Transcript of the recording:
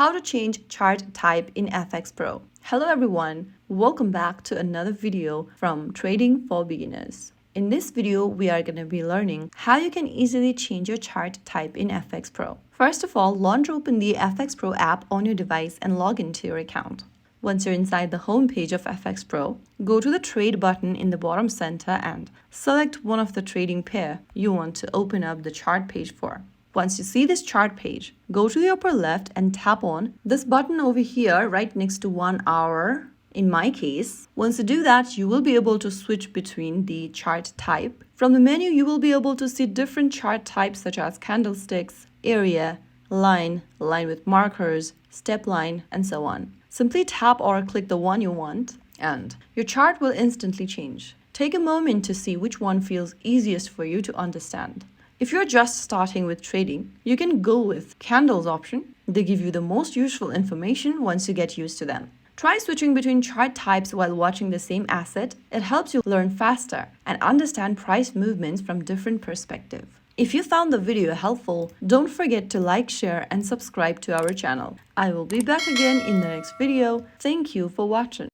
how to change chart type in FxPro. Hello everyone, welcome back to another video from Trading for Beginners. In this video, we are going to be learning how you can easily change your chart type in FxPro. First of all, launch open the FxPro app on your device and log into your account. Once you're inside the home page of FxPro, go to the Trade button in the bottom center and select one of the trading pair you want to open up the chart page for. Once you see this chart page, go to the upper left and tap on this button over here right next to 1 hour. In my case, once you do that, you will be able to switch between the chart type. From the menu, you will be able to see different chart types such as candlesticks, area, line, line with markers, step line, and so on. Simply tap or click the one you want, and your chart will instantly change. Take a moment to see which one feels easiest for you to understand. If you're just starting with trading, you can go with candles option. They give you the most useful information once you get used to them. Try switching between chart types while watching the same asset. It helps you learn faster and understand price movements from different perspectives. If you found the video helpful, don't forget to like, share, and subscribe to our channel. I will be back again in the next video. Thank you for watching.